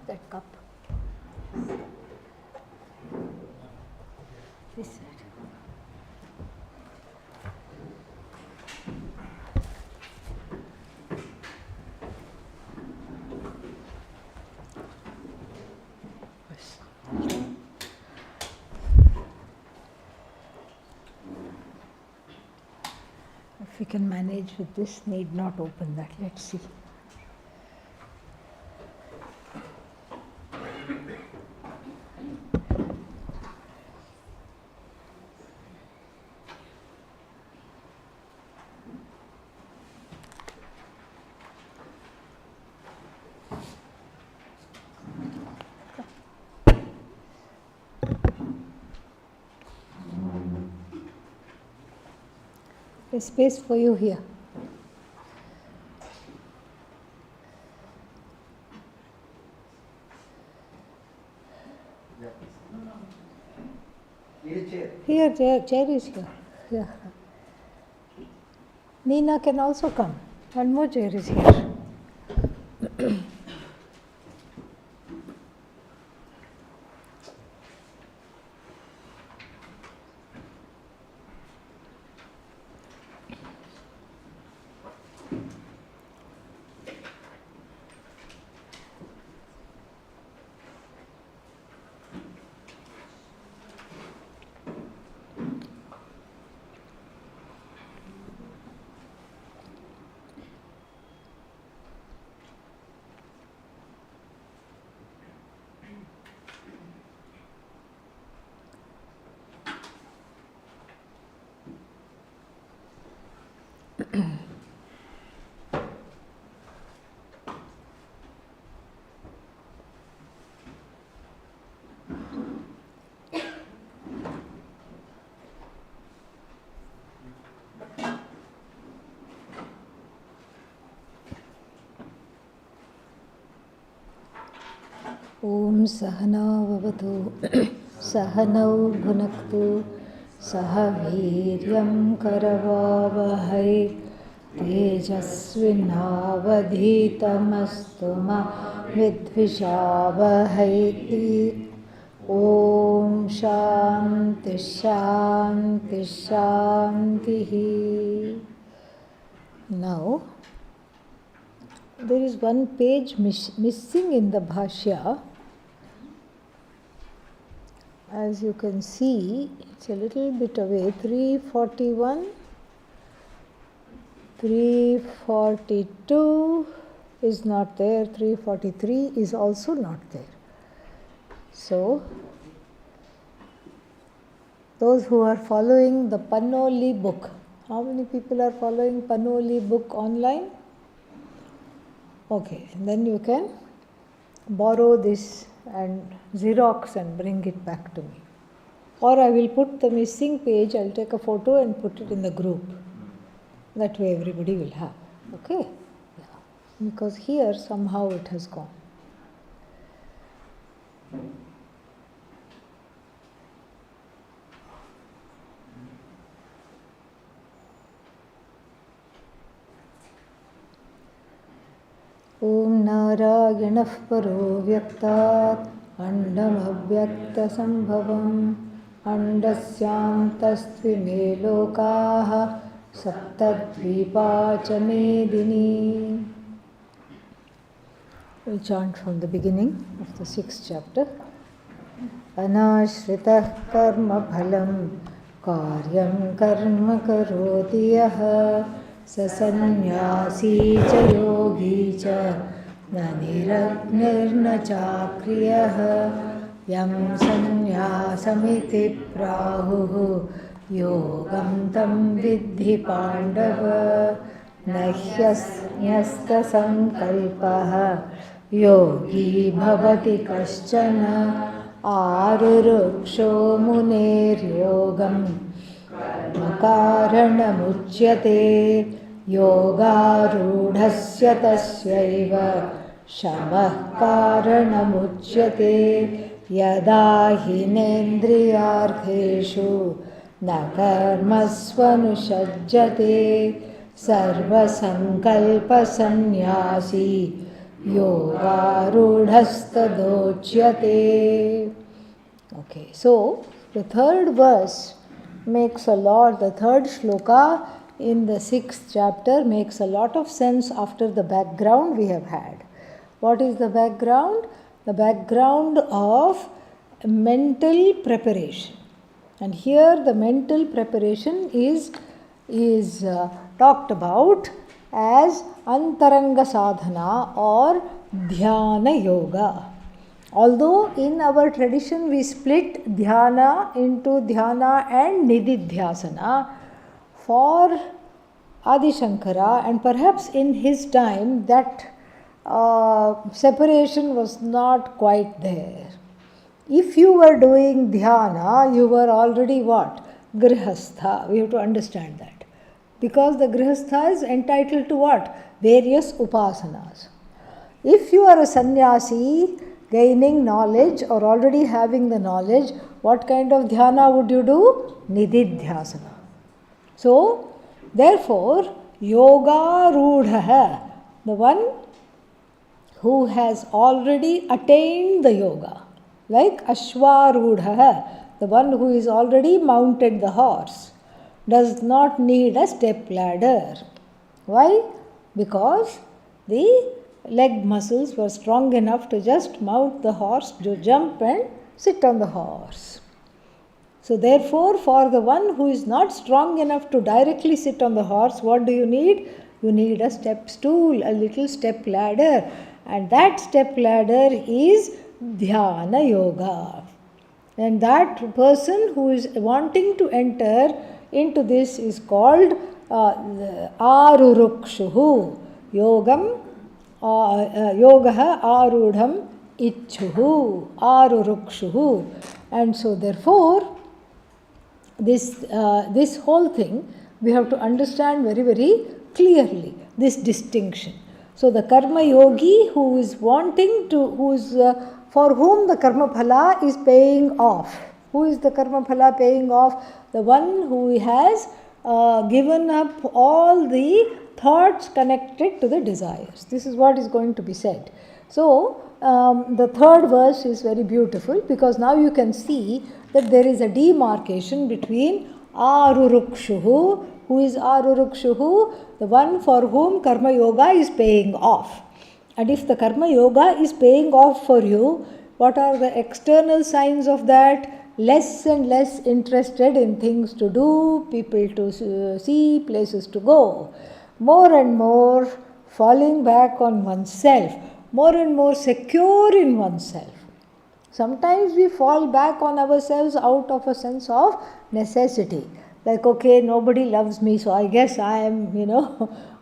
that cup. This side. If we can manage with this, need not open that. Let's see. There's space for you here. Here, chair is here. Yeah. Nina can also come. One more chair is here. Om Sahana Vavatu Sahanau Bhunaktu Sahaviryam Karavavahai Tejasvinavadhitamastu ma vidvishavahai. Om Shanti Shanti Shanti. Now, there is one page missing in the Bhashya. As you can see, it's a little bit away. 341, 342 is not there, 343 is also not there. So, those who are following the Panoli book, how many people are following Panoli book online? Okay, and then you can borrow this and Xerox and bring it back to me. Or I will put the missing page, I'll take a photo and put it in the group. That way everybody will have. Okay? Yeah. Because here somehow it has gone. Om Narayanah Paro Vyaktat Andam Avyakta Sambhavam Andasyantastvime Lokaha Saptadvipa Chamedini. We chant from the beginning of the 6th chapter. Anashritah karma phalam karyam karma karoti yaha Sasanyasi cha yogi cha na niragnirna chakriyah yam sanyasamiti prahuhu yogam tam vidhi pandava nahyasnyasta sankalpaha yogi bhavati kaschana aruruksho muner yogam makaranamujyate yogarudhasya tasyaiva shamah karanamujyate yada hinendriyartheshu na karmasvanusajjate sarva sankalpa sannyasi yogarudhastadochyate. Okay, so the third verse makes a lot, the third shloka in the 6th chapter makes a lot of sense after the background we have had. What is the background? The background of mental preparation. And here the mental preparation is talked about as antaranga sadhana or dhyana yoga. Although in our tradition we split dhyana into dhyana and nididhyasana, for Adi Shankara, and perhaps in his time that separation was not quite there. If you were doing dhyana, you were already what? Grihastha. We have to understand that. Because the grihastha is entitled to what? Various upasanas. If you are a sannyasi, gaining knowledge or already having the knowledge, what kind of dhyana would you do? Nididhyasana. So, therefore, yoga rudha, the one who has already attained the yoga, like ashwarudha, the one who is already mounted the horse, does not need a step ladder. Why? Because the leg muscles were strong enough to just mount the horse, to jump and sit on the horse. So therefore, for the one who is not strong enough to directly sit on the horse, what do you need? You need a step stool, a little step ladder. And that step ladder is dhyana yoga. And that person who is wanting to enter into this is called arurukshuhu. Yogam, yogaha arudham ichuhu, arurukshuhu. And so therefore, this whole thing we have to understand very, very clearly, this distinction. So the karma yogi who is wanting to, for whom the karma phala is paying off. Who is the karma phala paying off? The one who has given up all the thoughts connected to the desires. This is what is going to be said. So the third verse is very beautiful because now you can see that there is a demarcation between arurukshuhu. Who is arurukshuhu? The one for whom karma yoga is paying off. And if the karma yoga is paying off for you, what are the external signs of that? Less and less interested in things to do, people to see, places to go. More and more falling back on oneself, more and more secure in oneself. Sometimes we fall back on ourselves out of a sense of necessity. Like, okay, nobody loves me, so I guess I am,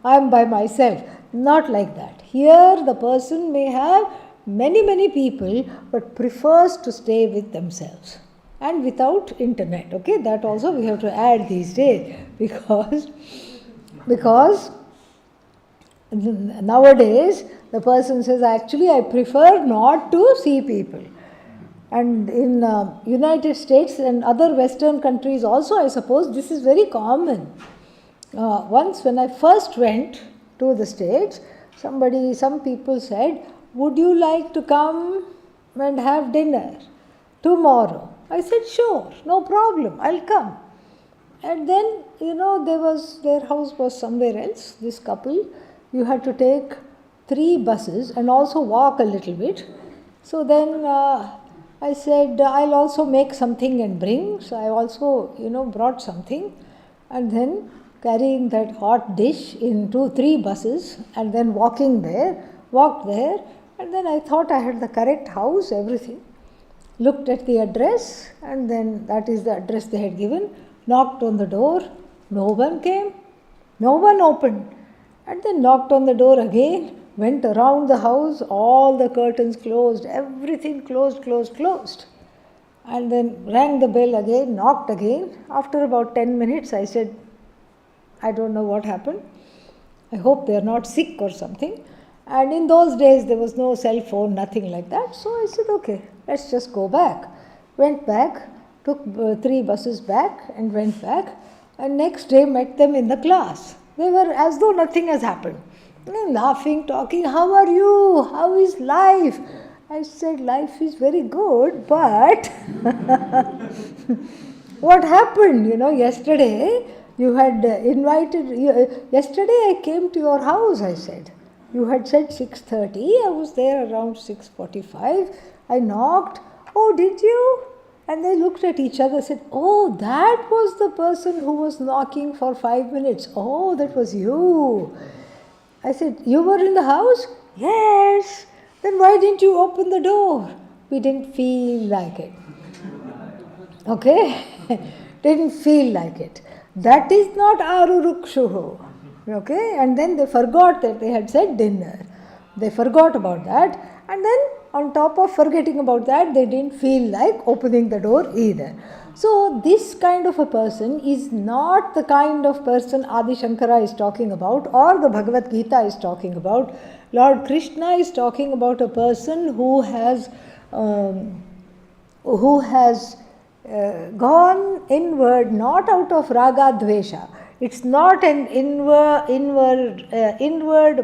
I am by myself. Not like that. Here the person may have many, many people, but prefers to stay with themselves. And without internet, okay, that also we have to add these days because nowadays the person says, actually I prefer not to see people. And in United States and other Western countries also, I suppose this is very common. Once when I first went to the States, some people said, would you like to come and have dinner tomorrow? I said, sure, no problem, I'll come. And then, their house was somewhere else, this couple. You had to take 3 buses and also walk a little bit. So then I said, I'll also make something and bring. So I also, brought something. And then carrying that hot dish in 2-3 buses and then walked there. And then I thought I had the correct house, everything. Looked at the address, and then that is the address they had given. Knocked on the door. No one came. No one opened. And then knocked on the door again. Went around the house. All the curtains closed. Everything closed. And then rang the bell again. Knocked again. After about 10 minutes, I said, I don't know what happened. I hope they are not sick or something. And in those days, there was no cell phone, nothing like that. So I said, okay, let's just go back. Went back, took 3 buses back and went back. And next day met them in the class. They were as though nothing has happened. Laughing, talking, how are you? How is life? I said, life is very good, but what happened? Yesterday you had invited, yesterday I came to your house, I said. You had said 6:30, I was there around 6:45. I knocked. Oh, did you? And they looked at each other and said, oh, that was the person who was knocking for 5 minutes. Oh, that was you. I said, you were in the house? Yes. Then why didn't you open the door? We didn't feel like it. Okay? Didn't feel like it. That is not arurukshuhu. Okay? And then they forgot that they had said dinner. They forgot about that. And then on top of forgetting about that, they didn't feel like opening the door either. So this kind of a person is not the kind of person Adi Shankara is talking about or the Bhagavad Gita is talking about. Lord Krishna is talking about a person who has gone inward, not out of raga dvesha. It's not an inward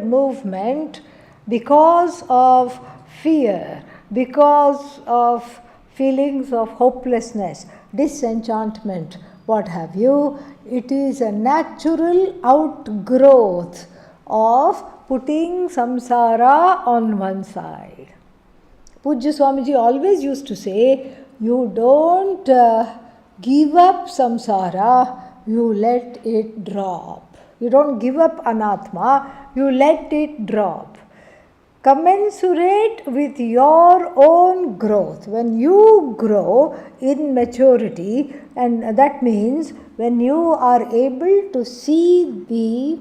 movement because of fear, because of feelings of hopelessness, disenchantment, what have you. It is a natural outgrowth of putting samsara on one side. Pujya Swamiji always used to say, you don't give up samsara, you let it drop. You don't give up anatma, you let it drop. Commensurate with your own growth. When you grow in maturity, and that means when you are able to see the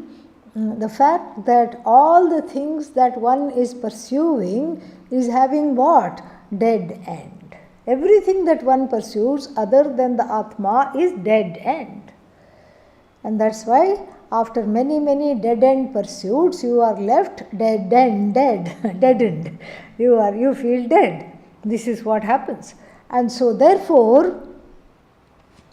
fact that all the things that one is pursuing is having what? Dead end. Everything that one pursues other than the Atma is dead end. And that's why after many, many dead-end pursuits, you are left deadened. You feel dead. This is what happens. And so therefore,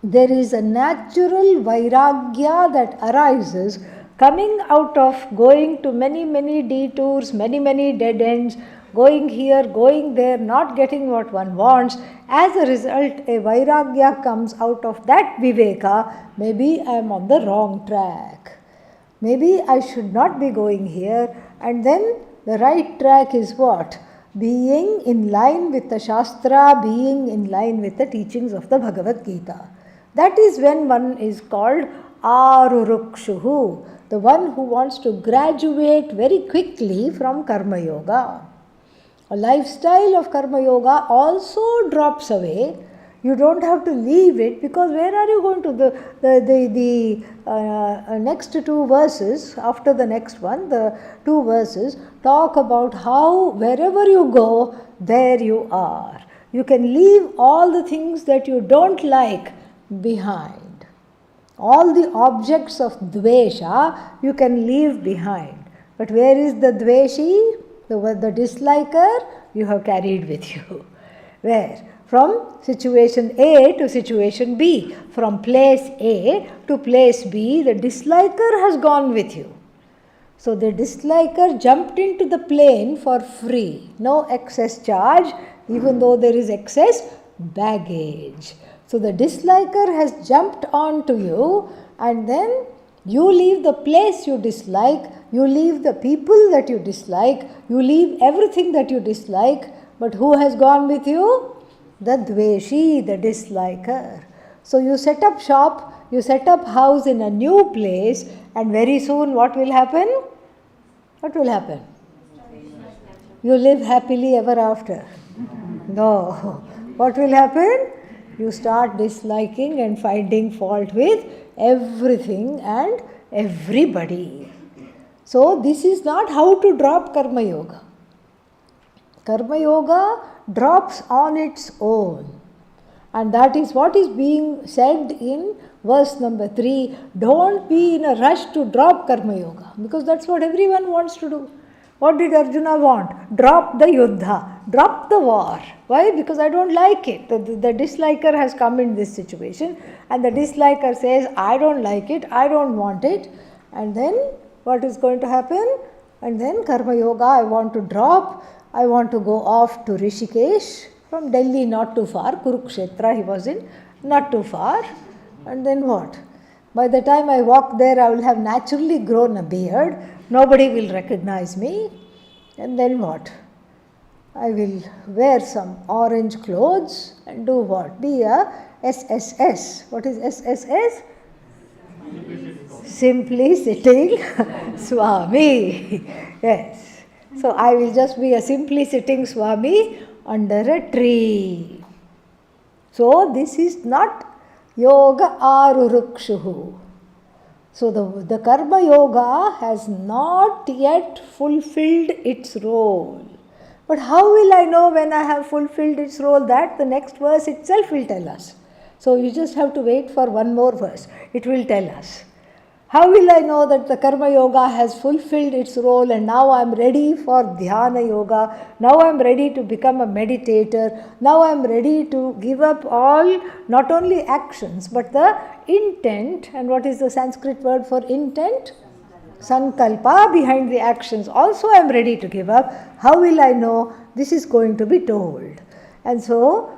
there is a natural vairagya that arises coming out of going to many, many detours, many, many dead ends, going here, going there, not getting what one wants. As a result, a vairagya comes out of that viveka. Maybe I am on the wrong track. Maybe I should not be going here. And then the right track is what? Being in line with the Shastra, being in line with the teachings of the Bhagavad Gita. That is when one is called arurukshuhu, the one who wants to graduate very quickly from Karma Yoga. A lifestyle of Karma Yoga also drops away. You don't have to leave it, because where are you going to? The next two verses, after the next one, the two verses talk about how wherever you go, there you are. You can leave all the things that you don't like behind. All the objects of dvesha you can leave behind. But where is the dveshi? The disliker you have carried with you. Where? From situation A to situation B. From place A to place B, the disliker has gone with you. So the disliker jumped into the plane for free. No excess charge, even though there is excess baggage. So the disliker has jumped onto you, and then you leave the place you dislike, you leave the people that you dislike, you leave everything that you dislike, but who has gone with you? The dveshi, the disliker. So you set up shop, you set up house in a new place, and very soon what will happen? What will happen? You live happily ever after. No. What will happen? You start disliking and finding fault with everything and everybody. So this is not how to drop Karma Yoga. Karma Yoga drops on its own. And that is what is being said in verse number 3. Don't be in a rush to drop Karma Yoga, because that's what everyone wants to do. What did Arjuna want? Drop the yuddha, drop the war. Why? Because I don't like it. The disliker has come in this situation, and the disliker says, I don't like it, I don't want it. And then what is going to happen? And then Karma Yoga I want to drop. I want to go off to Rishikesh. From Delhi not too far. Kurukshetra he was in. Not too far. And then what? By the time I walk there, I will have naturally grown a beard. Nobody will recognize me. And then what? I will wear some orange clothes and do what? Be a SSS. What is SSS? Simply sitting Swami. Yes. So I will just be a simply sitting Swami under a tree. So this is not Yoga Arurukshuhu. So the Karma Yoga has not yet fulfilled its role. But how will I know when I have fulfilled its role? That the next verse itself will tell us. So you just have to wait for one more verse. It will tell us. How will I know that the Karma Yoga has fulfilled its role and now I am ready for Dhyana Yoga, now I am ready to become a meditator, now I am ready to give up all, not only actions, but the intent. And what is the Sanskrit word for intent? Sankalpa behind the actions. Also I am ready to give up. How will I know? This is going to be told. And so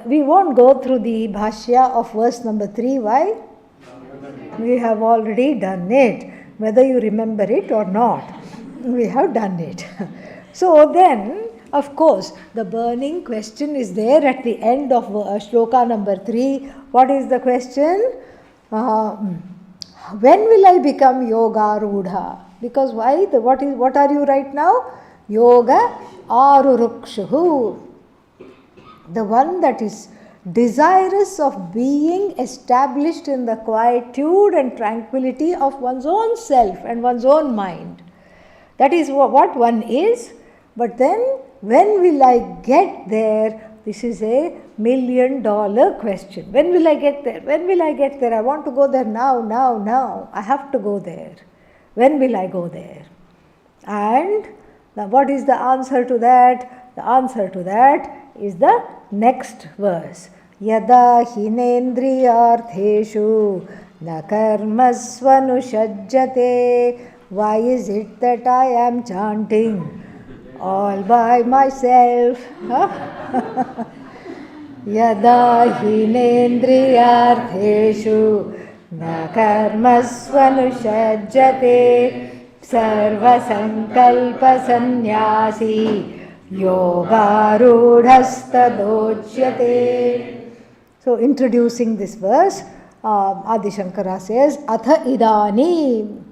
we won't go through the Bhashya of verse number 3. Why? We have already done it, whether you remember it or not. We have done it. So then, of course, the burning question is there at the end of shloka number 3. What is the question? When will I become Yoga Rudha? Because why? What are you right now? Yoga Arurukshuhu. The one that is desirous of being established in the quietude and tranquility of one's own self and one's own mind. That is what one is. But then, when will I get there? This is a $1 million question. When will I get there? When will I get there? I want to go there now. I have to go there. When will I go there? And what is the answer to that? The answer to that is the next verse. Yada hinendriyartheshu na karmasvanushajjate. Why is it that I am chanting all by myself? Yada hinendriyartheshu na karmasvanushajjate. Sarva sankalpa sannyasi yoga rudhastadochyate. So introducing this verse, Adi Shankara says, Atha idanim.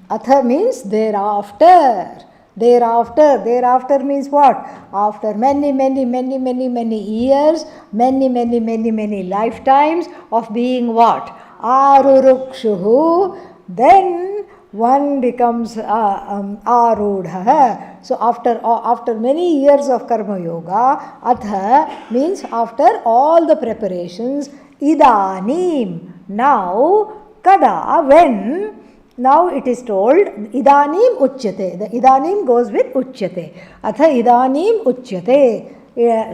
Atha means thereafter. Thereafter means what? After many years, many lifetimes of being what? Arurukshuhu. Then one becomes arudha. So after many years of Karma Yoga, Atha means after all the preparations, idanim. Now, kada, when? Now it is told, idanim uchyate. The idanim goes with uchyate. Atha idanim uchyate.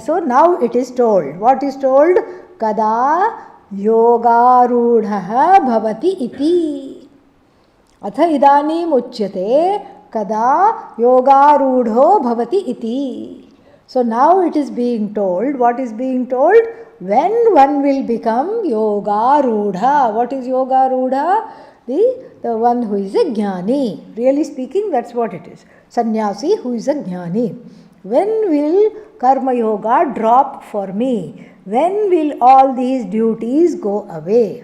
So now it is told. What is told? Kada yogarudha bhavati iti. Atha idanim uchyate kada yogarudho bhavati iti. So now it is being told. What is being told? When one will become yogarudha. What is yogarudha? The one who is a jnani. Really speaking, that's what it is. Sannyasi who is a jnani. When will Karma Yoga drop for me? When will all these duties go away?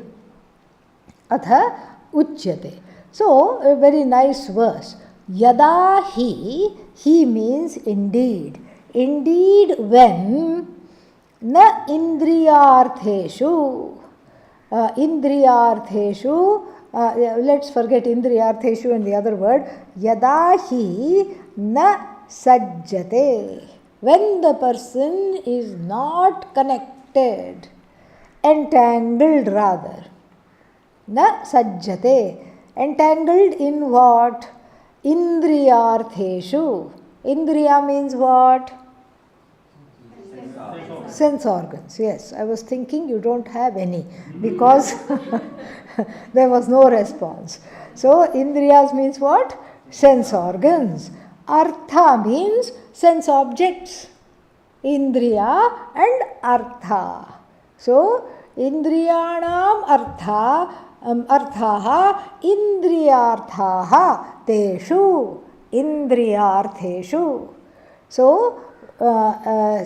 Atha uchyate. So, a very nice verse. Yada he means indeed. Indeed when na indriyartheshu. Let's forget indriyartheshu and the other word. Yada hi na sajjate. When the person is not connected, entangled rather. Na sajjate. Entangled in what? Indriyartheshu. Indriya means what? Sense organs. Yes, I was thinking you don't have any because there was no response. So, indriyas means what? sense organs. Artha means sense objects. Indriya and artha. So, indriyanam arthaha indriyarthaha teshu indriyartheshu. So, na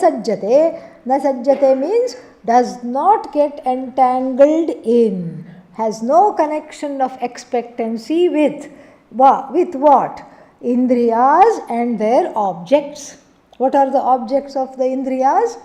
sajjate means does not get entangled in, has no connection of expectancy with what? Indriyas and their objects. What are the objects of the indriyas?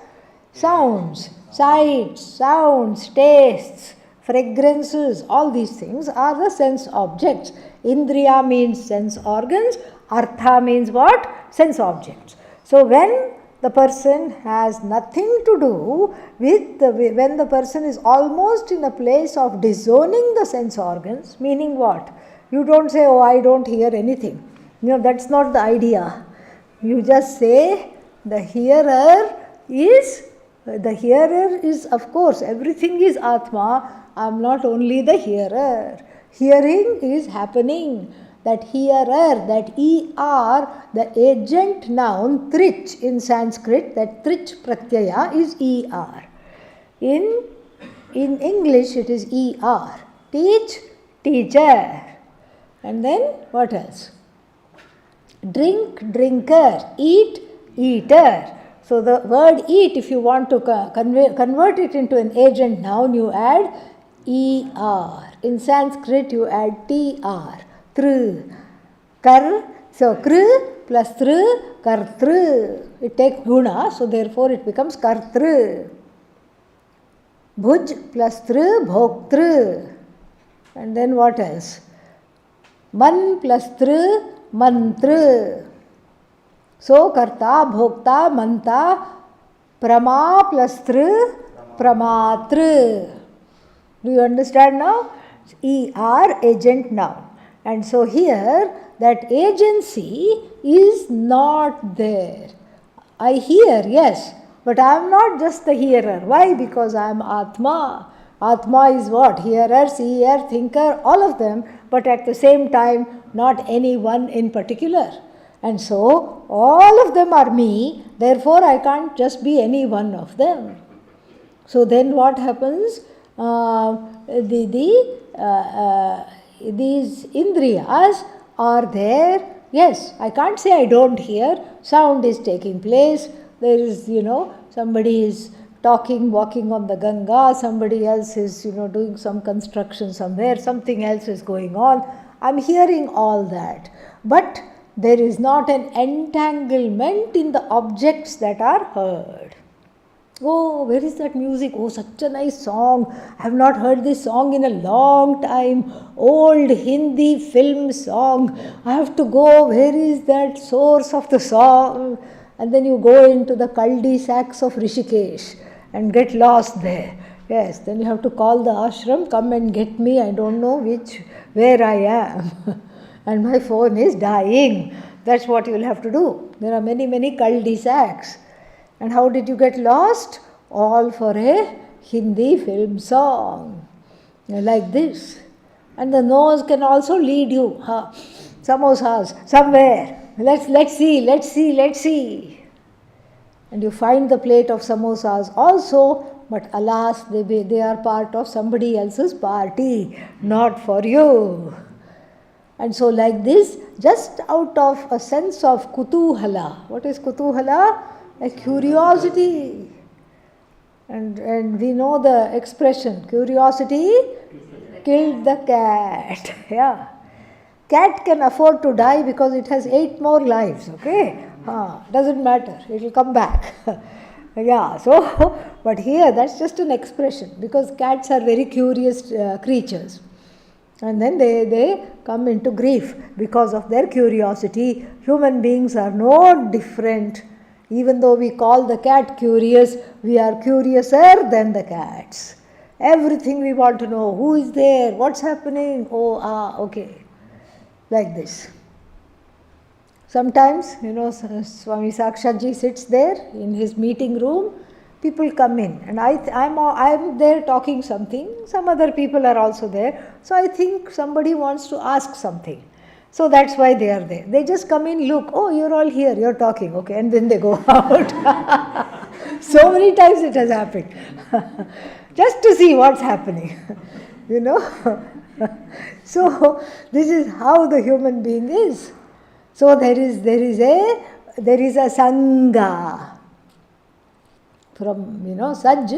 Sounds, sights, sounds, tastes, fragrances, all these things are the sense objects. Indriya means sense organs, artha means what? Sense objects. So when the person has nothing to do with when the person is almost in a place of disowning the sense organs, meaning what? You don't say, oh, I don't hear anything. That's not the idea. You just say the hearer is, of course, everything is Atma. I am not only the hearer. Hearing is happening. That hearer, that er, the agent noun, trich in Sanskrit, that trich pratyaya is er. In English it is er. Teach, teacher. And then what else? Drink, drinker. Eat, eater. So the word eat, if you want to convert it into an agent noun, you add er. In Sanskrit you add tr. Tr. Kar. So kr plus tr, kartr. It takes guna, so therefore it becomes kartr. Bhuj plus tr, bhoktr. And then what else? Man plus tr, mantra. So karta, bhokta, manta, prama plus tr, pramatra. Do you understand now? Er, agent noun. And so here that agency is not there. I hear, yes, but I am not just the hearer. Why? Because I am Atma. Atma is what? Hearer, seer, thinker, all of them, but at the same time not any one in particular. And so all of them are me, therefore I can't just be any one of them. So then what happens? These indriyas are there. Yes, I can't say I don't hear. Sound is taking place. There is, somebody is talking, walking on the Ganga. Somebody else is, doing some construction somewhere. Something else is going on. I'm hearing all that. But there is not an entanglement in the objects that are heard. Oh, where is that music? Oh, such a nice song. I have not heard this song in a long time. Old Hindi film song. I have to go. Where is that source of the song? And then you go into the cul-de-sacs of Rishikesh and get lost there. Yes, then you have to call the ashram, come and get me. I don't know where I am. And my phone is dying. That's what you'll have to do. There are many, many cul-de-sacs. And how did you get lost? All for a Hindi film song. Like this. And the nose can also lead you. Samosas, somewhere. Let's see. And you find the plate of samosas also, but alas, they are part of somebody else's party, not for you. And so like this, just out of a sense of kutuhala. What is kutuhala? A curiosity. And we know the expression, curiosity killed the cat. Yeah. Cat can afford to die because it has 8 more lives, okay? Doesn't matter, it will come back. Yeah, so, but here that's just an expression because cats are very curious creatures. And then they come into grief because of their curiosity. Human beings are no different. Even though we call the cat curious, we are curiouser than the cats. Everything we want to know. Who is there? What's happening? Okay. Like this. Sometimes, Swami Sakshatji sits there in his meeting room. people come in, and I'm there talking something, some other people are also there, so I think somebody wants to ask something. So that's why they are there. They just come in, look, oh, you're all here, you're talking, okay, and then they go out. So many times it has happened. Just to see what's happening, you know. So this is how the human being is. So there is a sangha. From, Saj,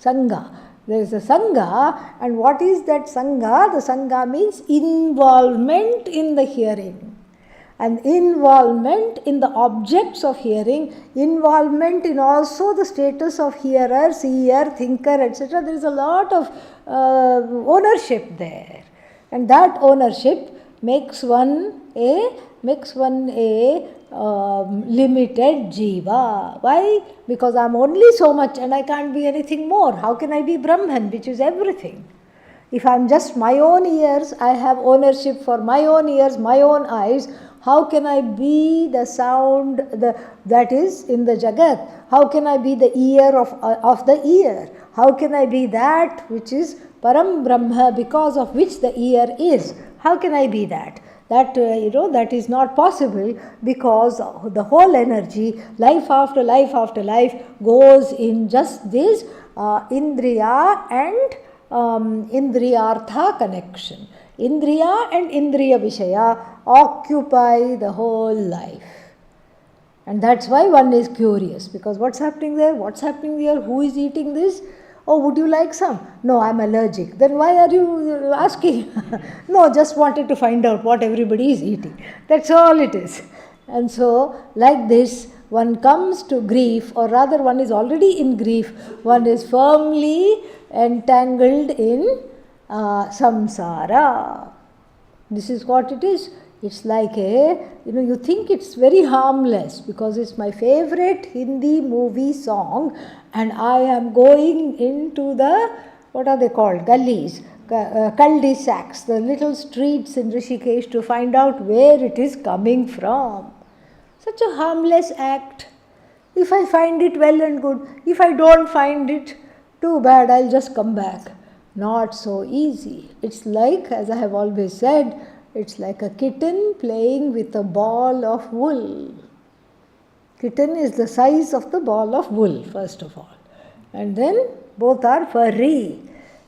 Sangha. There is a Sangha, and what is that Sangha? The Sangha means involvement in the hearing, and involvement in the objects of hearing, involvement in also the status of hearer, seer, thinker, etc. There is a lot of ownership there, and that ownership makes one a limited jiva. Why? Because I am only so much and I can't be anything more. How can I be Brahman, which is everything? If I am just my own ears, I have ownership for my own ears, my own eyes. How can I be the sound that is in the Jagat? How can I be the ear of the ear? How can I be that which is Param Brahma, because of which the ear is? How can I be that? That is not possible, because the whole energy, life after life after life, goes in just this Indriya and Indriyartha connection. Indriya and Indriya Vishaya occupy the whole life. And that's why one is curious, because what's happening there? What's happening here? Who is eating this? Oh, would you like some? No, I'm allergic. Then why are you asking? No, just wanted to find out what everybody is eating. That's all it is. And so, like this, one comes to grief, or rather one is already in grief, one is firmly entangled in samsara. This is what it is. It's like you think it's very harmless, because it's my favorite Hindi movie song, and I am going into the, what are they called, gullies, cul-de-sacs, the little streets in Rishikesh, to find out where it is coming from. Such a harmless act. If I find it, well and good. If I don't find it, too bad, I'll just come back. Not so easy. It's like, as I have always said, it's like a kitten playing with a ball of wool. Kitten is the size of the ball of wool, first of all. And then both are furry.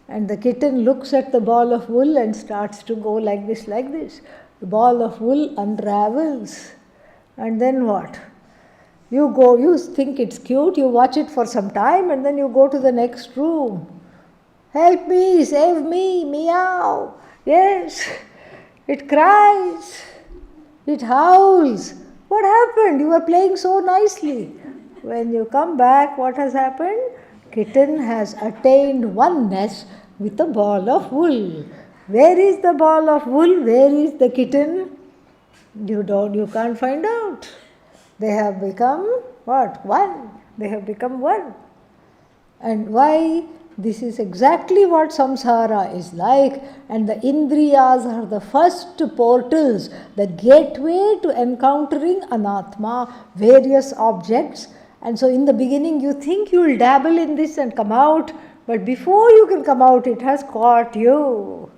And the kitten looks at the ball of wool and starts to go like this, like this. The ball of wool unravels. And then what? You think it's cute, you watch it for some time, and then you go to the next room. Help me, save me, meow. Yes. It cries, it howls. What happened? You were playing so nicely. When you come back, what has happened? Kitten has attained oneness with the ball of wool. Where is the ball of wool? Where is the kitten? You can't find out. They have become what? One. They have become one. And why? This is exactly what samsara is like, and the indriyas are the first portals, the gateway to encountering anatma, various objects. And so in the beginning you think you will dabble in this and come out, but before you can come out, it has caught you.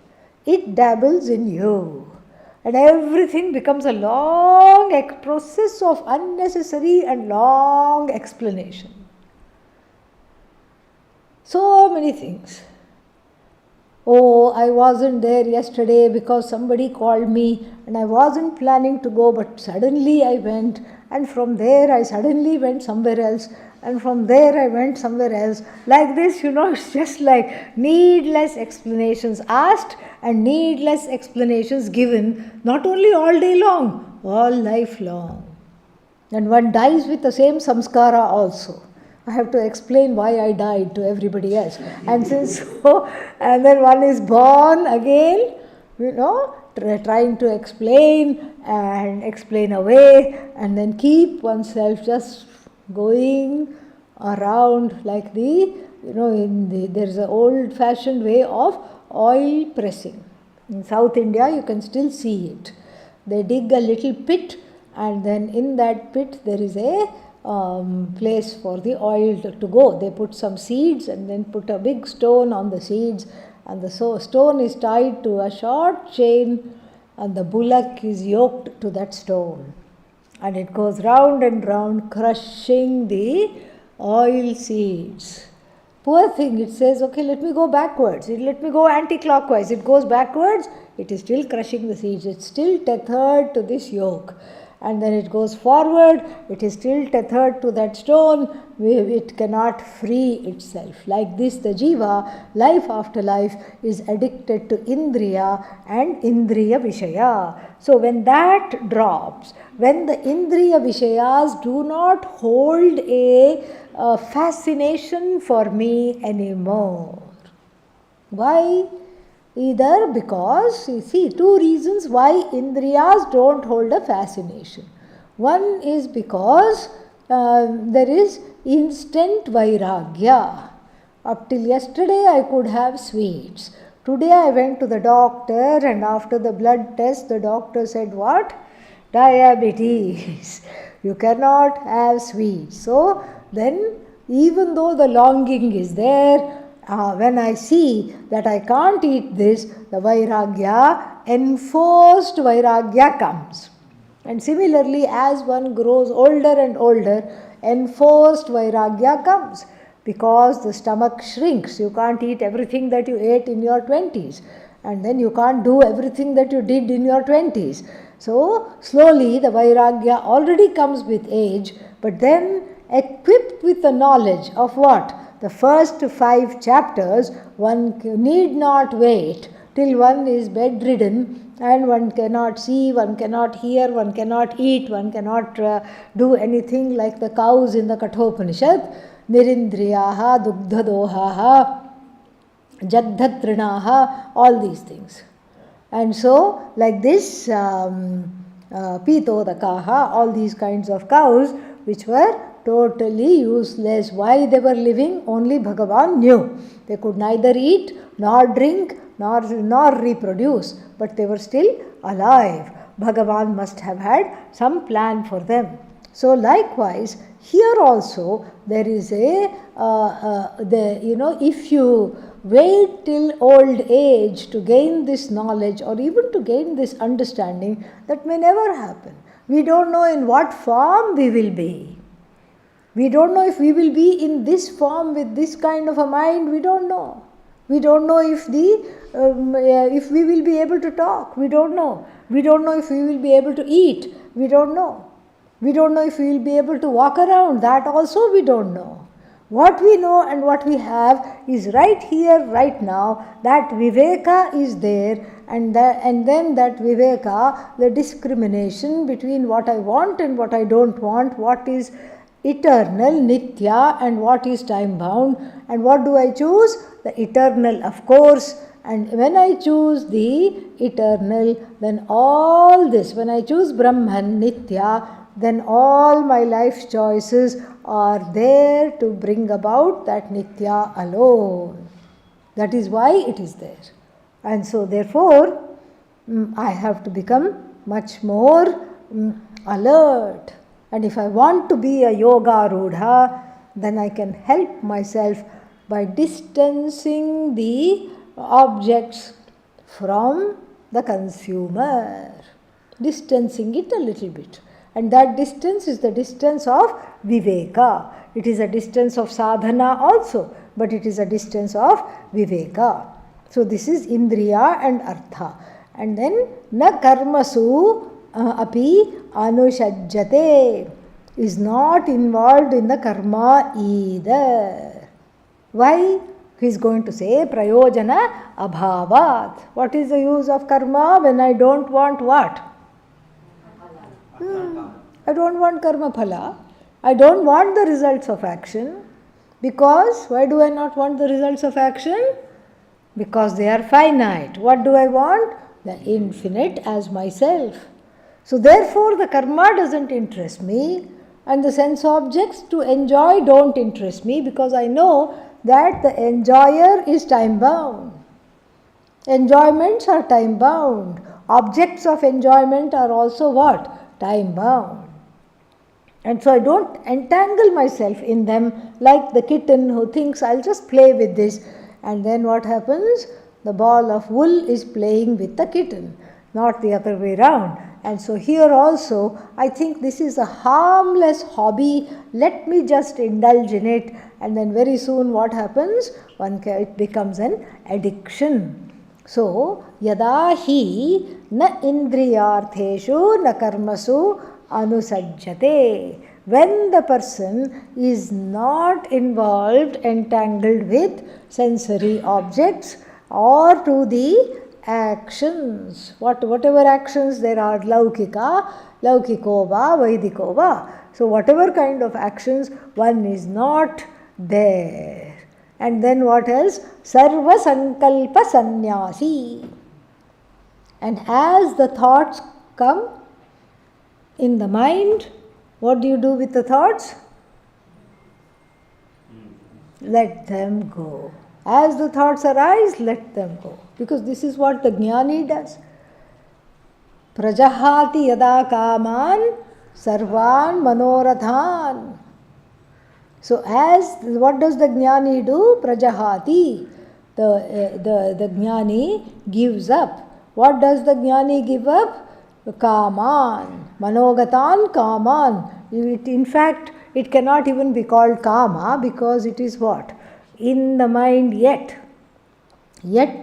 It dabbles in you. And everything becomes a long process of unnecessary and long explanation. So many things. Oh, I wasn't there yesterday because somebody called me and I wasn't planning to go, but suddenly I went, and from there I suddenly went somewhere else, and from there I went somewhere else. Like this, it's just like needless explanations asked and needless explanations given, not only all day long, all life long. And one dies with the same samskara also. I have to explain why I died to everybody else. And and then one is born again, trying to explain and explain away, and then keep oneself just going around like there's an old-fashioned way of oil pressing. In South India, you can still see it. They dig a little pit, and then in that pit there is a place for the oil to go. They put some seeds and then put a big stone on the seeds, and the stone is tied to a short chain, and the bullock is yoked to that stone. And it goes round and round, crushing the oil seeds. Poor thing, it says, okay, let me go backwards. Let me go anti-clockwise. It goes backwards, it is still crushing the seeds. It's still tethered to this yoke. And then it goes forward, it is still tethered to that stone. It cannot free itself. Like this, the jiva, life after life, is addicted to indriya and indriya vishaya. So when that drops, when the indriya vishayas do not hold a fascination for me anymore. Why? Either because, you see, two reasons why indriyas don't hold a fascination. One is because there is instant vairagya. Up till yesterday I could have sweets. Today I went to the doctor, and after the blood test the doctor said what? Diabetes. You cannot have sweets. So then, even though the longing is there, when I see that I can't eat this, the vairagya, enforced vairagya comes. And similarly, as one grows older and older, enforced vairagya comes, because the stomach shrinks. You can't eat everything that you ate in your 20s, and then you can't do everything that you did in your 20s. So slowly the vairagya already comes with age, but then equipped with the knowledge of what? The first 5 chapters, one need not wait till one is bedridden and one cannot see, one cannot hear, one cannot eat, one cannot do anything like the cows in the Kathopanishad. Nirindriyaha, dugdhadohaha, jagdhatrinaha, all these things. And so, like this, pitodakaha, all these kinds of cows which were totally useless. Why they were living? Only Bhagavan knew. They could neither eat, nor drink, nor reproduce, but they were still alive. Bhagavan must have had some plan for them. So likewise, here also there is if you wait till old age to gain this knowledge or even to gain this understanding, that may never happen. We don't know in what form we will be. We don't know if we will be in this form with this kind of a mind. We don't know. We don't know if we will be able to talk. We don't know. We don't know if we will be able to eat. We don't know. We don't know if we will be able to walk around. That also we don't know. What we know and what we have is right here, right now. That viveka is there, and then that viveka, the discrimination between what I want and what I don't want, what is eternal, nitya, and what is time bound, and what do I choose? The eternal, of course. And when I choose the eternal, then all this, when I choose Brahman, nitya, then all my life's choices are there to bring about that nitya alone. That is why it is there. And so therefore, I have to become much more alert. And if I want to be a yoga rudha, then I can help myself by distancing the objects from the consumer. Distancing it a little bit. And that distance is the distance of viveka. It is a distance of sadhana also, but it is a distance of viveka. So this is indriya and artha. And then na karmasu api anushajjate, is not involved in the karma either. Why? He is going to say prayojana abhavat. What is the use of karma when I don't want what? I don't want karma phala. I don't want the results of action. Because, why do I not want the results of action? Because they are finite. What do I want? The infinite as myself. So therefore the karma doesn't interest me, and the sense objects to enjoy don't interest me, because I know that the enjoyer is time bound. Enjoyments are time bound. Objects of enjoyment are also what? Time bound. And so I don't entangle myself in them like the kitten who thinks I'll just play with this. And then what happens? The ball of wool is playing with the kitten, not the other way round. And so here also, I think this is a harmless hobby. Let me just indulge in it. And then very soon what happens? It becomes an addiction. So, yada hi na indriyartheshu na karmasu anusajjate. When the person is not involved, entangled with sensory objects or to the actions, whatever actions there are, laukika, laukiko va, vaidiko va. So whatever kind of actions, one is not there. And then what else? Sarva sankalpa sannyasi. And as the thoughts come in the mind, what do you do with the thoughts? Let them go. As the thoughts arise, let them go. Because this is what the jnani does. Prajahati yada kaman sarvan manorathan. So what does the jnani do? Prajahati. The jnani gives up. What does the jnani give up? Kaman. Manogatan kaman. In fact, it cannot even be called kama because it is what? In the mind yet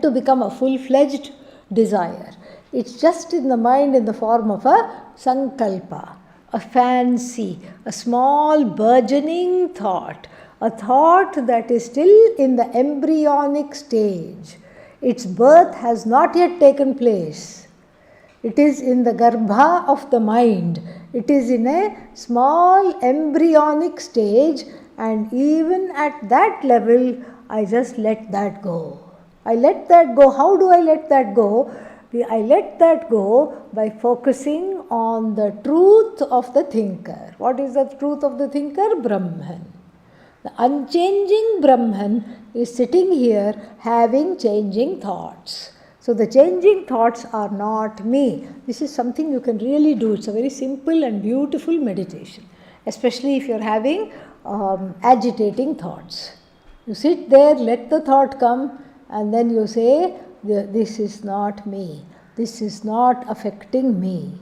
to become a full-fledged desire. It's just in the mind in the form of a sankalpa, a fancy, a small burgeoning thought, a thought that is still in the embryonic stage. Its birth has not yet taken place. It is in the garbha of the mind. It is in a small embryonic stage, and even at that level, I just let that go. I let that go. How do I let that go? I let that go by focusing on the truth of the thinker. What is the truth of the thinker? Brahman. The unchanging Brahman is sitting here having changing thoughts. So the changing thoughts are not me. This is something you can really do. It's a very simple and beautiful meditation, especially if you're having agitating thoughts. You sit there, let the thought come, and then you say, this is not me. This is not affecting me.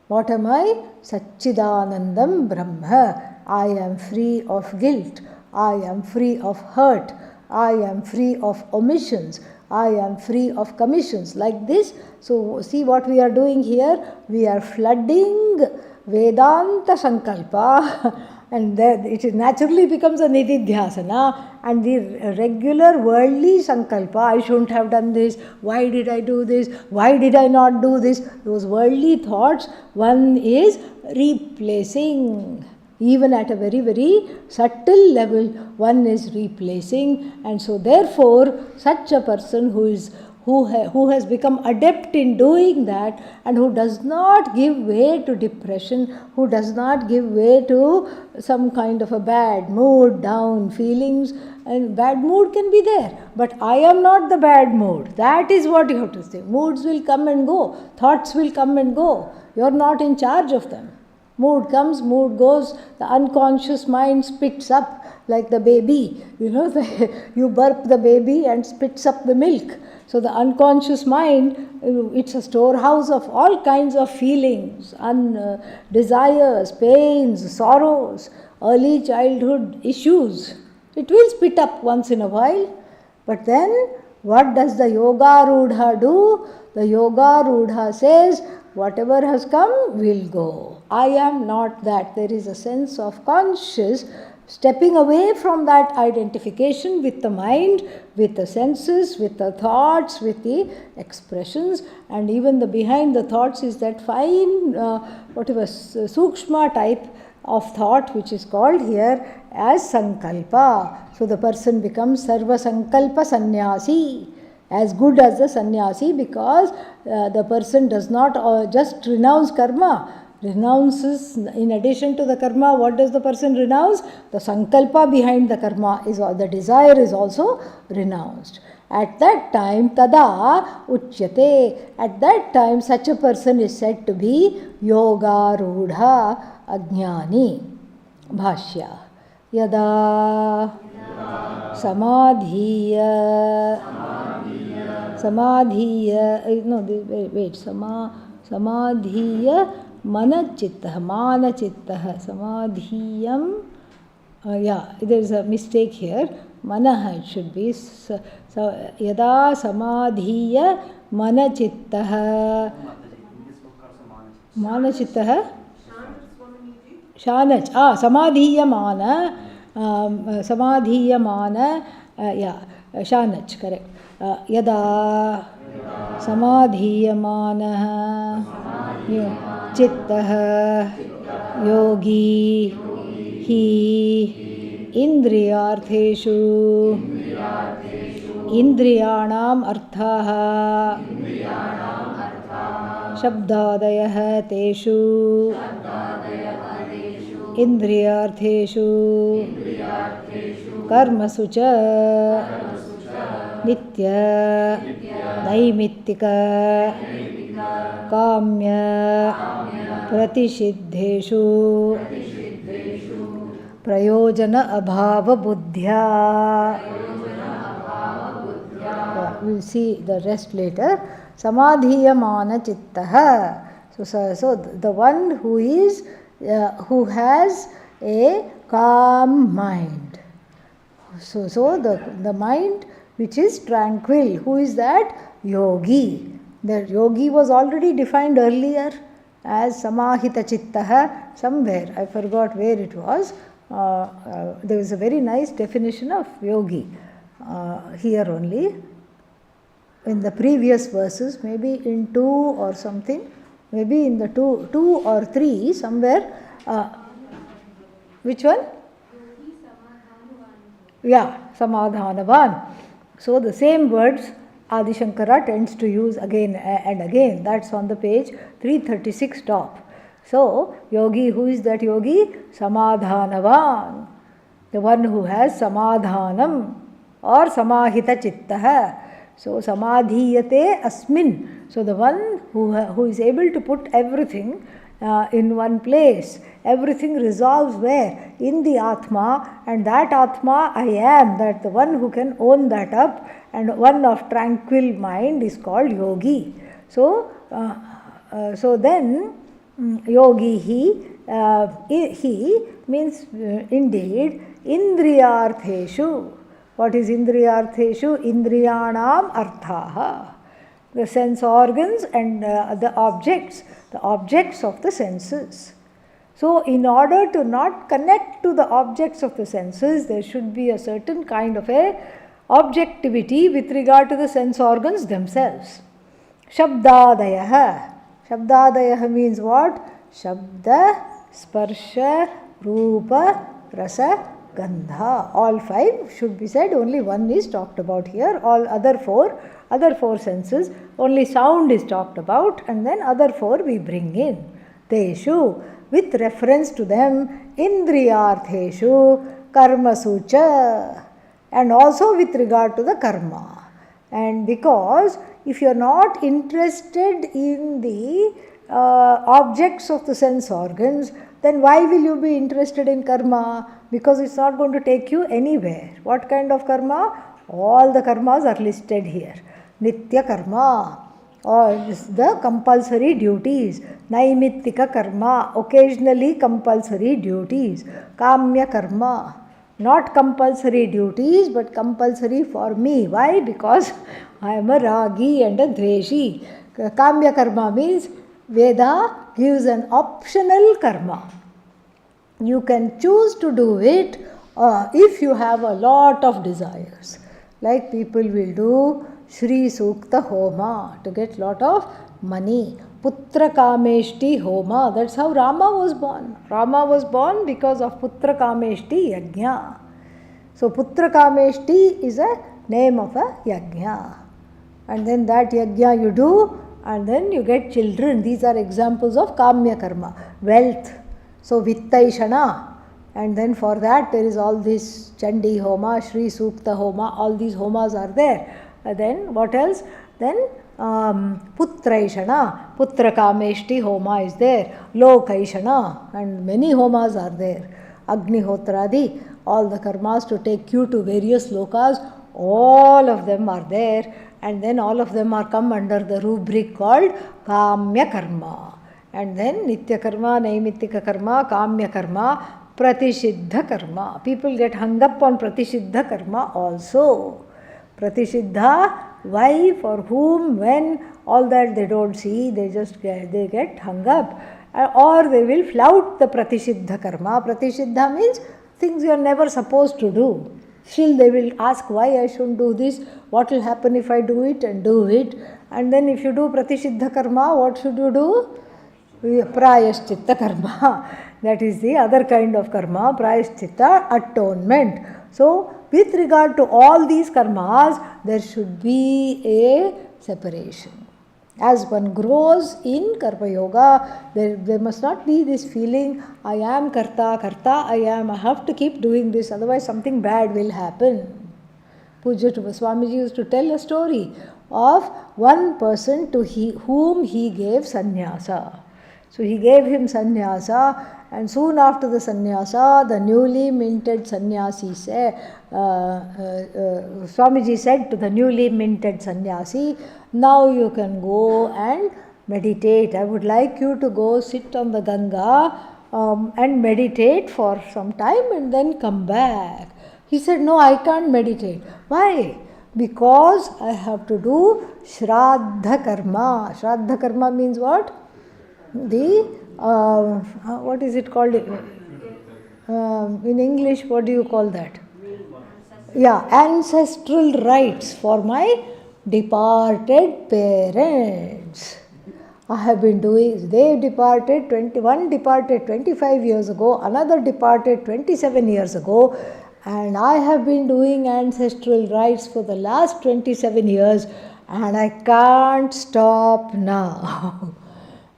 What am I? Satchidanandam Brahma. I am free of guilt. I am free of hurt. I am free of omissions. I am free of commissions. Like this. So see what we are doing here. We are flooding Vedanta Sankalpa and it naturally becomes a nididhyasana, and the regular worldly Sankalpa, I shouldn't have done this, why did I do this, why did I not do this, those worldly thoughts, one is replacing. Even at a very, very subtle level, one is replacing, and so therefore, such a person who has become adept in doing that, and who does not give way to depression, who does not give way to some kind of a bad mood, down feelings, and bad mood can be there, but I am not the bad mood. That is what you have to say. Moods will come and go, thoughts will come and go. You are not in charge of them. Mood comes, mood goes, the unconscious mind spits up like the baby. You burp the baby and spits up the milk. So the unconscious mind, it's a storehouse of all kinds of feelings, desires, pains, sorrows, early childhood issues. It will spit up once in a while. But then, what does the Yoga Rudha do? The Yoga Rudha says, whatever has come will go. I am not that. There is a sense of conscious stepping away from that identification with the mind, with the senses, with the thoughts, with the expressions, and even the behind the thoughts is that fine, sukshma type of thought which is called here as sankalpa. So the person becomes sarva sankalpa sannyasi, as good as the sannyasi, because the person does not just renounce karma, renounces, in addition to the karma, what does the person renounce? The sankalpa behind the karma, the desire is also renounced. At that time, tada uchyate. At that time, such a person is said to be yoga rudha ajnani. Bhashya. Yada samadhiya samadhiya manachittah samadhiyam. There is a mistake here. Manah, it should be yada samadhiya manachittah manachittah shanach samadhiyamana samadhiyamana shanach, correct. Yada samadhiyamana chittah yogi hi indriyartheshu indriyanam arthaha shabdadayah teshu indriyartheshu karmasu cha nitya naimittika kamya pratisiddheshu prayojana abhava buddhya. We'll see the rest later. Samadhiyamana chittaha. So the one who is who has a calm mind. So the mind which is tranquil. Who is that? Yogi. The yogi was already defined earlier as samahita chittaha somewhere. I forgot where it was. There is a very nice definition of yogi here only. In the previous verses, maybe in 2 or something, maybe in the 2 or 3 somewhere. Which one? Yeah, samadhanavan. So the same words Adi Shankara tends to use again and again. That's on the page 336 top. So, yogi, who is that yogi? Samadhanavan. The one who has samadhanam or samahita chittaha. So, samadhiyate asmin. So, the one who is able to put everything in one place. Everything resolves where? In the Atma, and that Atma I am, that the one who can own that up, and one of tranquil mind is called yogi. So, then yogi he means indeed indriyartheshu. What is indriyartheshu? Indriyanam arthaha. The sense organs and the objects of the senses. So, in order to not connect to the objects of the senses, there should be a certain kind of a objectivity with regard to the sense organs themselves. Shabdadayaha. Shabdadayaha means what? Shabda, sparsha, rupa, rasa, gandha. All 5 should be said, only one is talked about here. All other four senses, only sound is talked about, and then other 4 we bring in. Teshu, with reference to them, indriyartheshu, karmasu cha, and also with regard to the karma. And because if you are not interested in the objects of the sense organs, then why will you be interested in karma? Because it's not going to take you anywhere. What kind of karma? All the karmas are listed here. Nitya karma, or the compulsory duties. Naimittika karma, occasionally compulsory duties. Kamya karma, not compulsory duties but compulsory for me. Why? Because I am a ragi and a dveshi. Kamya karma means Veda gives an optional karma. You can choose to do it if you have a lot of desires. Like people will do Shri Sukta Homa to get lot of money. Putra Kameshti Homa. That's how Rama was born. Rama was born because of Putra Kameshti Yajna. So Putra Kameshti is a name of a Yajna. And then that Yajna you do, and then you get children. These are examples of Kamya Karma. Wealth. So Vittaishana. And then for that there is all this Chandi Homa, Shri Sukta Homa, all these homas are there. Then what else? Then Putraishana, Putra Kameshti Homa is there, Lokaishana, and many homas are there. Agnihotradi, all the karmas to take you to various lokas, all of them are there, and then all of them are come under the rubric called Kamya Karma. And then Nitya Karma, Naimittika Karma, Kamya Karma, Pratisiddha Karma. People get hung up on Pratisiddha Karma also. Pratisiddha, why, for whom, when, all that they don't see, they get hung up. Or they will flout the Pratisiddha Karma. Pratisiddha means things you are never supposed to do. Still they will ask why I shouldn't do this, what will happen if I do it, and do it. And then if you do Pratisiddha Karma, what should you do? Prayashchitta Karma. That is the other kind of karma, Prayashchitta, atonement. So, with regard to all these karmas, there should be a separation. As one grows in Karma Yoga, there must not be this feeling, I am Karta, I have to keep doing this, otherwise something bad will happen. Pujya Swamiji used to tell a story of one person to whom he gave sannyasa. So he gave him sannyasa, and soon after the sannyasa, the newly minted sannyasi Swamiji said to the newly minted sannyasi, now you can go and meditate. I would like you to go sit on the Ganga and meditate for some time and then come back. He said, no, I can't meditate. Why? Because I have to do Shraddha Karma. Shraddha Karma means what? What is it called? In English, what do you call that? Yeah, ancestral rites for my departed parents. I have been doing, they departed, one departed 25 years ago, another departed 27 years ago, and I have been doing ancestral rites for the last 27 years, and I can't stop now.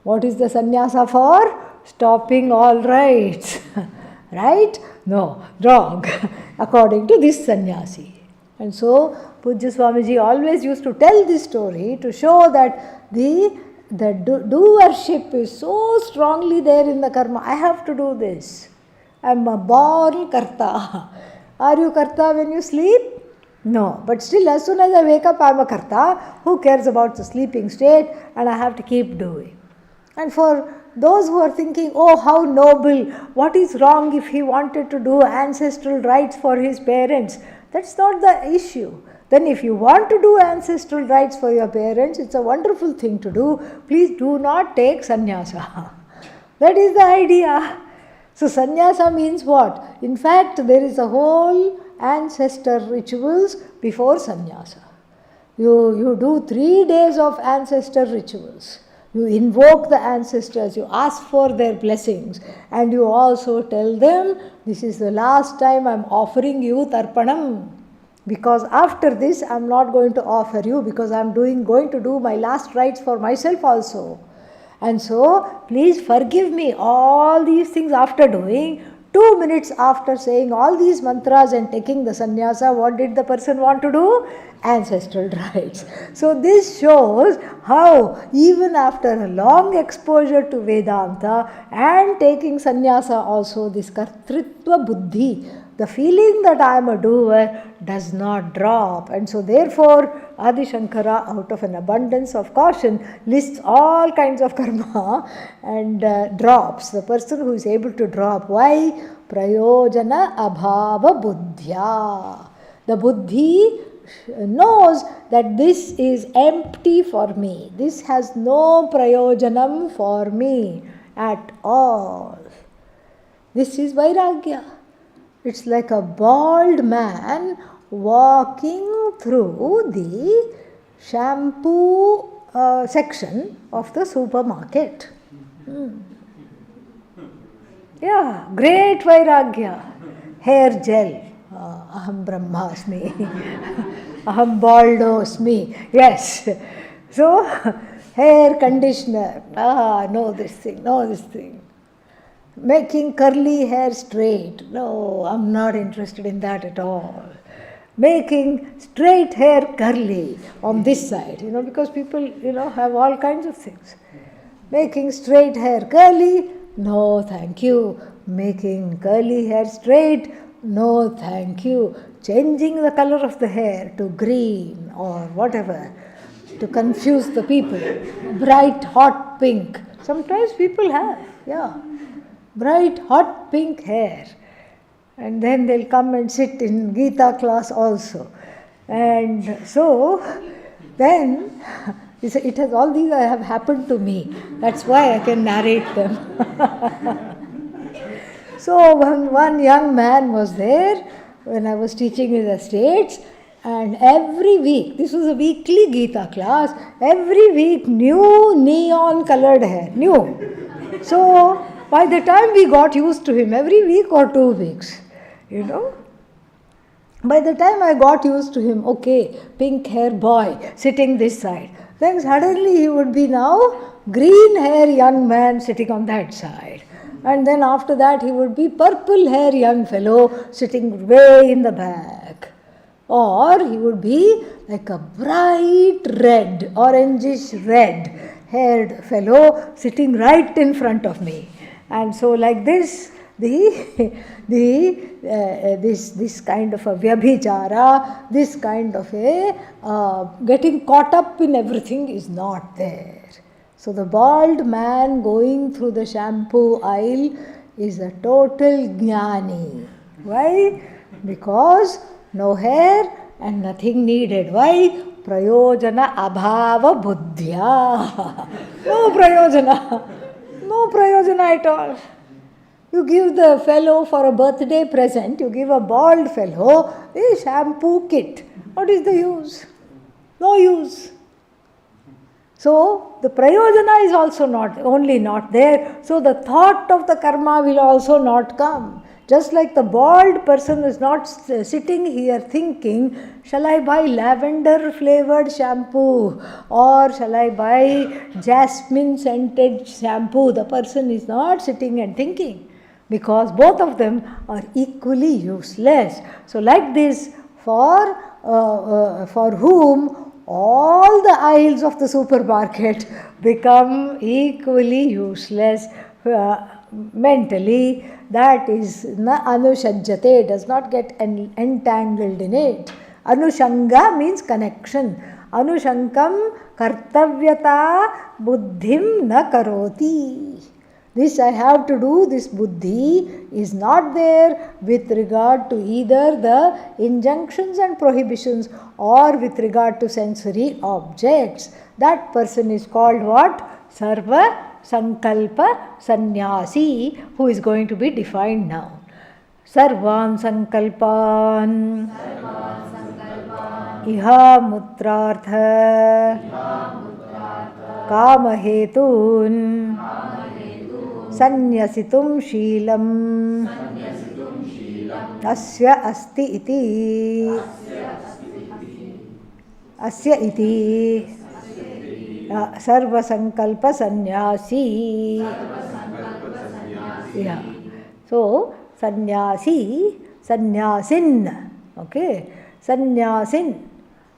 What is the sannyasa for? Stopping all rites. Right? No, wrong. According to this sannyasi. And so, Pujya Swamiji always used to tell this story to show that the doership is so strongly there in the karma. I have to do this. I am a born karta. Are you karta when you sleep? No. But still, as soon as I wake up, I am a karta. Who cares about the sleeping state? And I have to keep doing. And for those who are thinking, oh, how noble, what is wrong if he wanted to do ancestral rites for his parents? That's not the issue. Then if you want to do ancestral rites for your parents, it's a wonderful thing to do. Please do not take sannyasa. That is the idea. So sannyasa means what? In fact, there is a whole ancestor rituals before sannyasa. You do 3 days of ancestor rituals. You invoke the ancestors, you ask for their blessings, and you also tell them, this is the last time I am offering you tarpanam. Because after this, I am not going to offer you, because I am going to do my last rites for myself also. And so, please forgive me all these things after doing. 2 minutes after saying all these mantras and taking the sannyasa, what did the person want to do? Ancestral rites. So this shows how even after a long exposure to Vedanta and taking sannyasa also, this kartritva buddhi, the feeling that I am a doer, does not drop. And so therefore, Adi Shankara, out of an abundance of caution, lists all kinds of karma and drops. The person who is able to drop. Why? Prayojana abhava buddhya. The buddhi knows that this is empty for me. This has no prayojanam for me at all. This is vairagya. It's like a bald man walking through the shampoo section of the supermarket. Yeah, great vairagya. Hair gel. Aham brahmasmi. Aham baldosmi. Yes. So, hair conditioner. No this thing, no this thing. Making curly hair straight. No, I'm not interested in that at all. making straight hair curly on this side, because people, have all kinds of things. Making straight hair curly, no thank you. Making curly hair straight, no thank you. Changing the color of the hair to green or whatever to confuse the people. Bright hot pink. Sometimes people have, bright hot pink hair. And then they'll come and sit in Gita class also. And so, then, it has all these have happened to me. That's why I can narrate them. So, one young man was there when I was teaching in the States, and every week, this was a weekly Gita class, every week new neon colored hair, new. So, by the time we got used to him, every week or 2 weeks, by the time I got used to him, okay, pink hair boy sitting this side, then suddenly he would be now green hair young man sitting on that side. And then after that he would be purple hair young fellow sitting way in the back. Or he would be like a bright red, orangish red haired fellow sitting right in front of me. And so like this, this kind of a vyabhichara, this kind of a getting caught up in everything is not there. So the bald man going through the shampoo aisle is a total jnani. Why? Because no hair and nothing needed. Why? Prayojana abhava buddhya. No prayojana. No prayojana at all. You give the fellow for a birthday present, you give a bald fellow a shampoo kit. What is the use? No use. So, the prayojana is also not there. So, the thought of the karma will also not come. Just like the bald person is not sitting here thinking, shall I buy lavender flavored shampoo or shall I buy jasmine scented shampoo? The person is not sitting and thinking because both of them are equally useless. So, like this, for whom all the aisles of the supermarket become equally useless mentally, that is na anushajjate, does not get entangled in it. Anushanga means connection. Anushankam kartavyata buddhim na karoti. This I have to do, this buddhi is not there with regard to either the injunctions and prohibitions or with regard to sensory objects. That person is called what? Sarva Sankalpa Sannyasi, who is going to be defined now. Sarvan Sankalpan Iha Mutrartha Kamahetun Sanyasitum Sheelam Asya Asti Iti Asya Iti Sarva Sankalpa Sannyasi. Yeah. So, Sannyasi, Sannyasin. Okay. Sannyasin.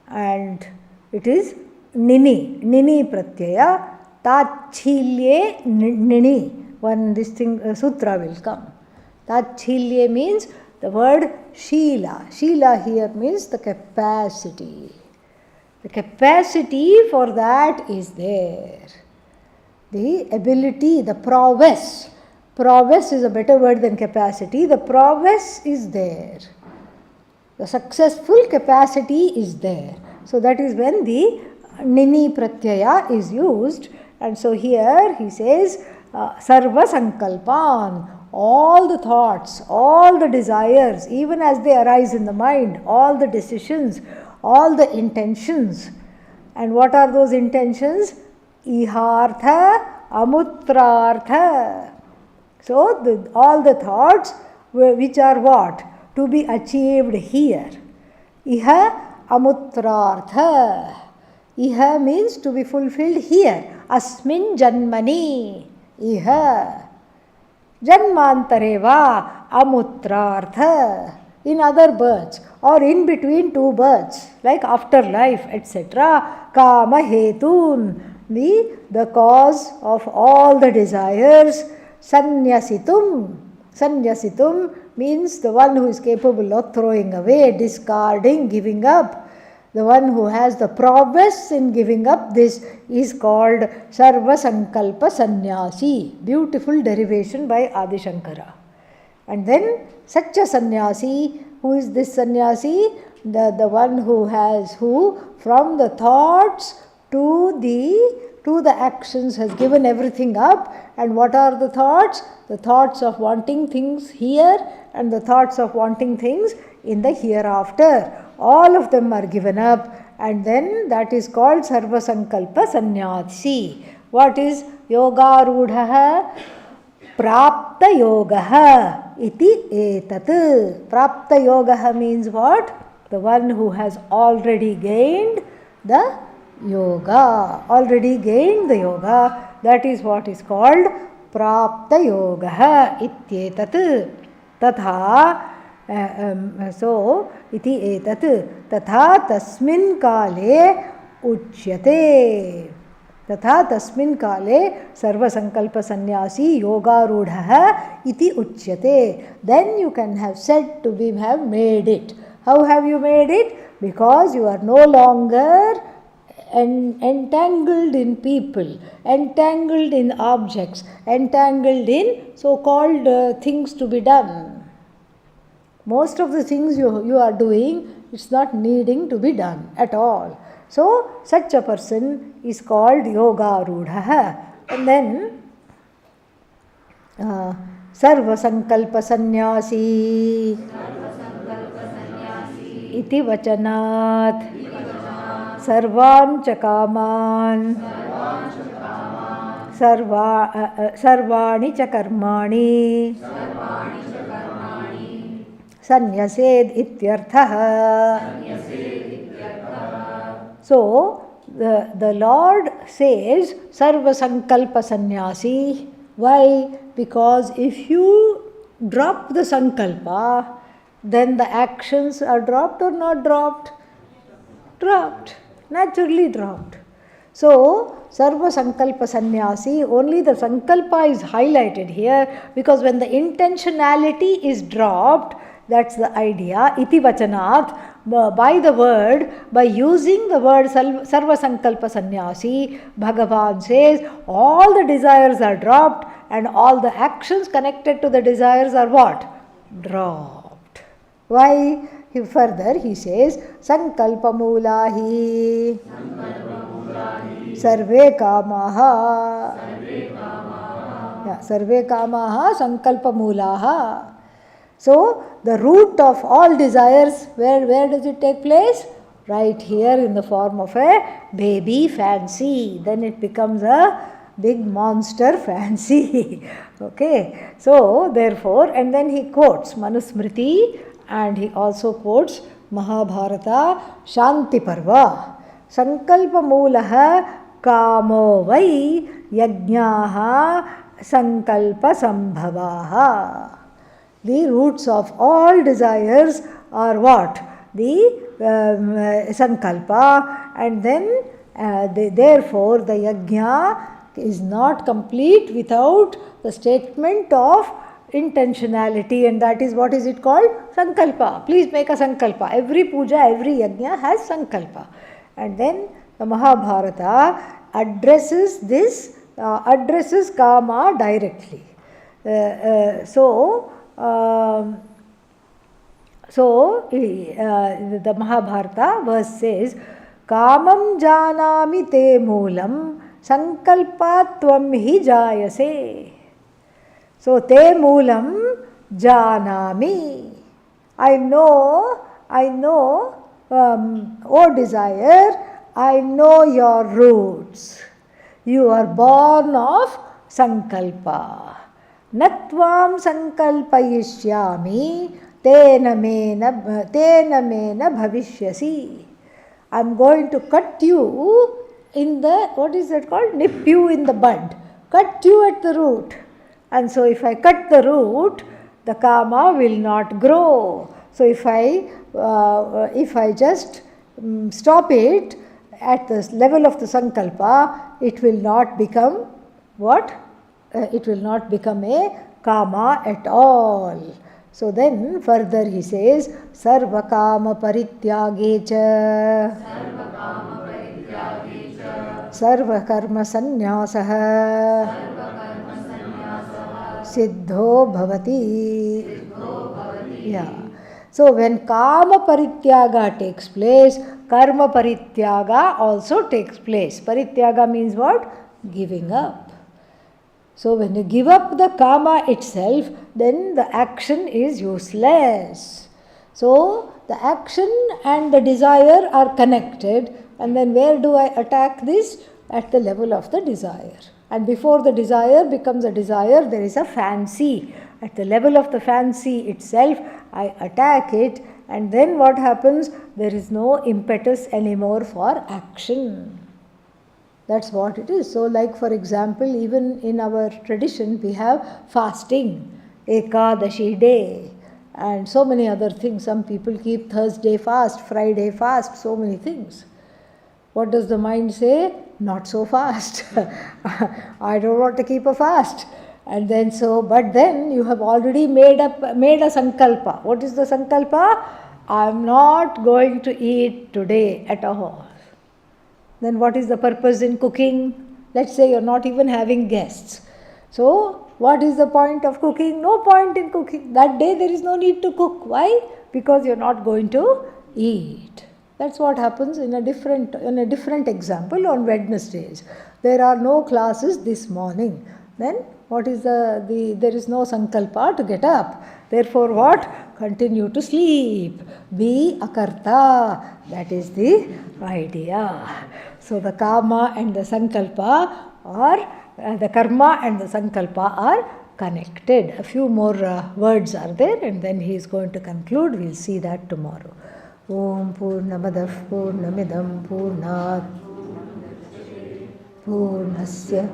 And it is Nini. Nini Pratyaya. Tachilye Nini. One this thing sutra will come. Tachilye means the word Sheela. Sheela here means the capacity. The capacity for that is there. The ability, the prowess. Prowess is a better word than capacity. The prowess is there. The successful capacity is there. So that is when the Nini Pratyaya is used. And so here he says, Sarva Sankalpan, all the thoughts, all the desires, even as they arise in the mind, all the decisions, all the intentions. And what are those intentions? Ihartha, Amutrartha. So all the thoughts which are what? To be achieved here. Iha Amutrartha. Iha means to be fulfilled here. Asmin Janmani. Iha. Janmantareva Amutrartha. In other births. or in between two births, like afterlife, etc. Kama hetun, the cause of all the desires. Sanyasitum. Sanyasitum means the one who is capable of throwing away, discarding, giving up. The one who has the prowess in giving up this is called Sarva Sankalpa Sannyasi. Beautiful derivation by Adi Shankara. And then such a sannyasi, who is this sannyasi? The one who from the thoughts to the actions has given everything up. And what are the thoughts? The thoughts of wanting things here and the thoughts of wanting things in the hereafter. All of them are given up, and then that is called Sarva Sankalpa Sannyasi. What is Yogarudha? Prapta Yogaha iti etat. Prapta Yogaha means what? The one who has already gained the yoga. Already gained the yoga. That is what is called Prapta Yogaha ityetat. Tatha. So, iti etat. Tatha tasmin kale uchyate. Tatha tasmin kale sarva sankalpa sannyasi yogarudha iti uchyate. Then you can have said to be, have made it. How have you made it? Because you are no longer entangled in people, entangled in objects, entangled in so-called things to be done. Most of the things you are doing, it's not needing to be done at all. So, such a person is called Yogarudha. And then, Sarva Sankalpa Sannyasi iti vachanat sarvan chakaman sarvani chakarmani sanyased ityartha. So, the Lord says Sarva Sankalpa Sannyasi. Why? Because if you drop the Sankalpa, then the actions are dropped or not dropped? Dropped. Naturally dropped. So, Sarva Sankalpa Sannyasi, only the Sankalpa is highlighted here, because when the intentionality is dropped, that's the idea. Iti vachanat, by the word, by using the word Sarva Sankalpa Sannyasi, Bhagavan says all the desires are dropped and all the actions connected to the desires are what? Dropped. Why? Further he says, Sankalpa Mulahi Sarve Kamaha. Sarve Kamaha Sankalpa Mulaha. So, the root of all desires, where does it take place? Right here in the form of a baby fancy. Then it becomes a big monster fancy. Okay. So, therefore, and then he quotes Manusmriti and he also quotes Mahabharata Shanti Parva. Sankalpa Mulaha Kamo Vai Yajnaha Sankalpa Sambhavaha. The roots of all desires are what? The Sankalpa, and then therefore the Yajna is not complete without the statement of intentionality, and that is what is it called? Sankalpa. Please make a Sankalpa. Every puja, every Yajna has Sankalpa. And then the Mahabharata addresses this, addresses Kama directly. The Mahabharata verse says, Kamam janami te moolam sankalpatvam hi jayase. So, te moolam janami. I know, O desire, I know your roots. You are born of sankalpa. Natvam sankalpayishyami tena mena bhavishyasi. I am going to cut you in the, what is that called? Nip you in the bud. Cut you at the root. And so if I cut the root, the Kama will not grow. So if I if I just stop it at the level of the sankalpa, it will not become what? It will not become a kama at all. So then further he says, sarva kama parityage cha sarva karma sannyasah siddho bhavati. Yeah. So when kama parityaga takes place, karma parityaga also takes place. Parityaga means what? Giving up. So when you give up the kama itself, then the action is useless. So the action and the desire are connected, and then where do I attack this? At the level of the desire. And before the desire becomes a desire, there is a fancy. At the level of the fancy itself, I attack it, and then what happens? There is no impetus anymore for action. That's what it is. So like for example, even in our tradition, we have fasting, Ekadashi day, and so many other things. Some people keep Thursday fast, Friday fast, so many things. What does the mind say? Not so fast. I don't want to keep a fast. And then but then you have already made a sankalpa. What is the sankalpa? I am not going to eat today at all. Then what is the purpose in cooking? Let's say you're not even having guests. So what is the point of cooking? No point in cooking. That day there is no need to cook. Why? Because you're not going to eat. That's what happens in a different example on Wednesdays. There are no classes this morning. Then what is there is no sankalpa to get up. Therefore what? Continue to sleep. Be akarta. That is the idea. So the kama and the sankalpa the karma and the sankalpa are connected. A few more words are there, and then he is going to conclude. We'll see that tomorrow. Om Purnamadah Purnamidam Purnat Purnasya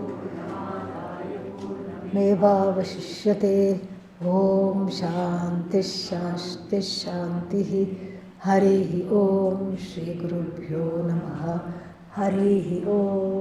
Mevavashishyate. Om Shanti Shasti Shanti. Harihi Om Shri Gurubhyo Namaha. Harihi Om.